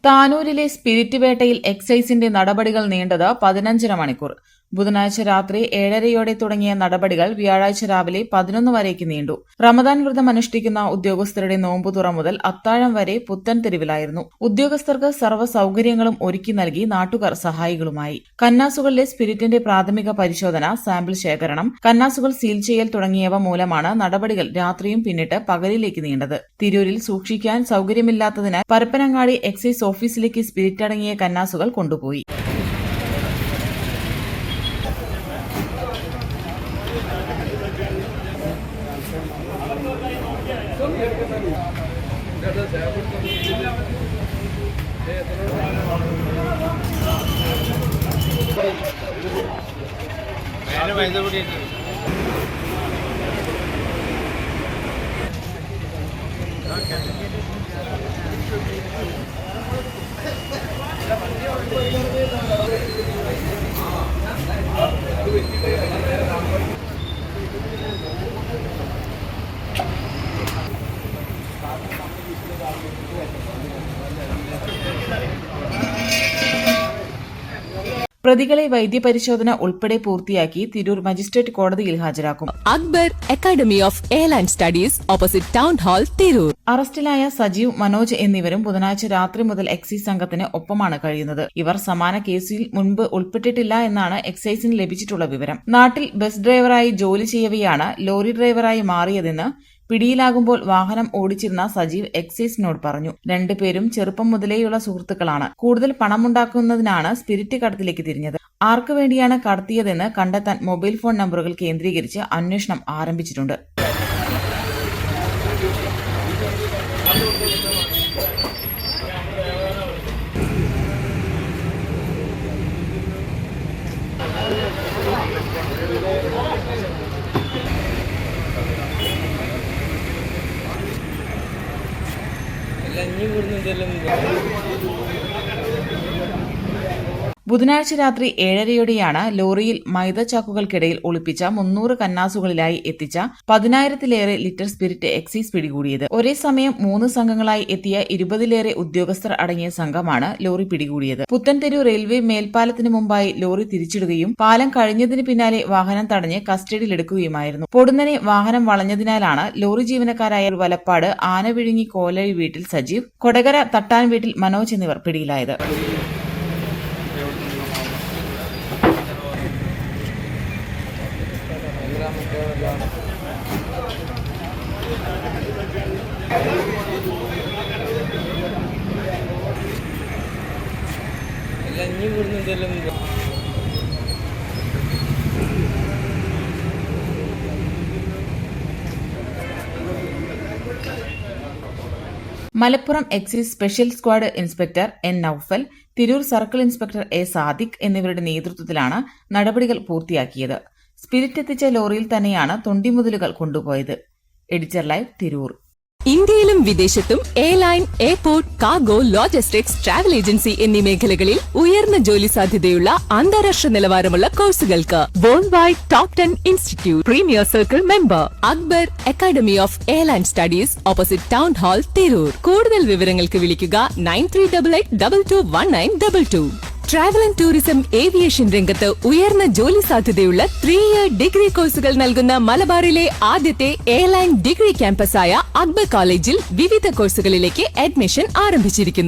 താനൂരിലെ spirit വേട്ടയിൽ എക്സൈസിന്റെ നടപടികൾ നീണ്ടത് 15 മണിക്കൂർ. ബുധനാഴ്ച രാത്രി 7:30 തുടങ്ങിയ നടപടികൾ വ്യാഴാഴ്ച രാവിലെ 11 വരേക്ക് നീണ്ടു. റമദാൻ വ്രതം അനുഷ്ഠിക്കുന്ന ഉദ്യോഗസ്ഥരുടെ നോമ്പുതുറ മുതൽ അത്താഴം വരെ പുത്തൻ തെരുവിലായിരുന്നു. ഉദ്യോഗസ്ഥർക്ക് സർവ്വ സൌകര്യങ്ങളും ഒരുക്കി നൽകി നാട്ടുകാർ സഹായികളുമായി. കന്നാസുകളിലെ സ്പിരിറ്റിന്റെ പ്രാഥമിക പരിശോധന, സാമ്പിൾ ശേഖരണം, കന്നാസുകൾ സീൽ ചെയ്യൽ തുടങ്ങിയവ മൂലമാണ് നടപടികൾ രാത്രിയും പിന്നിട്ട് പകലിലേക്ക് നീണ്ടത്. തിരൂരിൽ സൂക്ഷിക്കാൻ സൌകര്യമില്ലാത്തതിനാൽ പരപ്പനങ്ങാടി എക്സൈസ് ഓഫീസിലേക്ക് സ്പിരിറ്റ് അടങ്ങിയ കന്നാസുകൾ കൊണ്ടുപോയി. പ്രതികളെ വൈദ്യപരിശോധന ഉൾപ്പെടെ പൂർത്തിയാക്കി തിരൂർ മജിസ്ട്രേറ്റ് കോടതിയിൽ ഹാജരാക്കും. Akbar academy of airline studies, opposite town hall, Tirur. അറസ്റ്റിലായ സജീവ്, മനോജ് എന്നിവരും ബുധനാഴ്ച രാത്രി മുതൽ എക്സൈസ് സംഘത്തിന് ഒപ്പമാണ് കഴിയുന്നത്. ഇവർ സമാന കേസിൽ മുൻപ് ഉൾപ്പെട്ടിട്ടില്ല എന്നാണ് എക്സൈസിന് ലഭിച്ചിട്ടുള്ള വിവരം. നാട്ടിൽ ബസ് ഡ്രൈവറായി ജോലി ചെയ്യവെയാണ് ലോറി ഡ്രൈവറായി മാറിയതെന്ന് പിടിയിലാകുമ്പോൾ വാഹനം ഓടിച്ചിരുന്ന സജീവ് എക്സൈസിനോട് പറഞ്ഞു. രണ്ടുപേരും ചെറുപ്പം മുതലേയുള്ള സുഹൃത്തുക്കളാണ്. കൂടുതൽ പണമുണ്ടാക്കുന്നതിനാണ് സ്പിരിറ്റ് കടത്തിലേക്ക് തിരിഞ്ഞത്. ആർക്കു വേണ്ടിയാണ് കടത്തിയതെന്ന് കണ്ടെത്താൻ മൊബൈൽ ഫോൺ നമ്പറുകൾ കേന്ദ്രീകരിച്ച് അന്വേഷണം ആരംഭിച്ചിട്ടുണ്ട്. ബുധനാഴ്ച രാത്രി 7:30യോടെയാണ് ലോറിയിൽ മൈദച്ചാക്കുകൾക്കിടയിൽ ഒളിപ്പിച്ച 300 കന്നാസുകളിലായി എത്തിച്ച 10,000-ലേറെ ലിറ്റർ സ്പിരിറ്റ് എക്സൈസ് പിടികൂടിയത്. ഒരേ സമയം 3 സംഘങ്ങളായി എത്തിയ 20-ലേറെ ഉദ്യോഗസ്ഥർ അടങ്ങിയ സംഘമാണ് ലോറി പിടികൂടിയത്. പുത്തൻതെരു റെയിൽവേ മേൽപ്പാലത്തിന് മുമ്പായി ലോറി തിരിച്ചിടുകയും പാലം കഴിഞ്ഞതിന് പിന്നാലെ വാഹനം തടഞ്ഞ് കസ്റ്റഡിയിലെടുക്കുകയുമായിരുന്നു. പൊടുന്നനെ വാഹനം വളഞ്ഞതിനാലാണ് ലോറി ജീവനക്കാരായ വലപ്പാട് ആനവിഴുങ്ങി കോലഴി വീട്ടിൽ സജീവ്, കൊടകര തട്ടാൻ വീട്ടിൽ മനോജ് എന്നിവർ പിടിയിലായത്. Malappuram excise special squad inspector N Noufal, Tirur circle inspector A Sadiq എന്നിവരുടെ നേതൃത്വത്തിലാണ് നടപടികൾ പൂർത്തിയാക്കിയത്. സ്പിരിറ്റ് എത്തിച്ച ലോറിയിൽ തന്നെയാണ് തൊണ്ടിമുതലുകൾ കൊണ്ടുപോയത്. Editor live, Tirur. ഇന്ത്യയിലും വിദേശത്തും airline, airport, cargo, logistics, travel agency എന്നീ മേഖലകളിൽ ഉയർന്ന ജോലി സാധ്യതയുള്ള അന്താരാഷ്ട്ര നിലവാരമുള്ള കോഴ്സുകൾക്ക് world wide top 10 institute premier circle member. Akbar academy of airline studies, opposite town hall, Tirur. കൂടുതൽ വിവരങ്ങൾക്ക് വിളിക്കുക 9388221922. ട്രാവൽ ആൻഡ് ടൂറിസം, ഏവിയേഷൻ രംഗത്ത് ഉയർന്ന ജോലി സാധ്യതയുള്ള 3-year ഡിഗ്രി കോഴ്സുകൾ നൽകുന്ന മലബാറിലെ ആദ്യത്തെ എയർലൈൻ ഡിഗ്രി ക്യാമ്പസായ അക്ബർ കോളേജിൽ വിവിധ കോഴ്സുകളിലേക്ക് അഡ്മിഷൻ ആരംഭിച്ചിരിക്കുന്നു.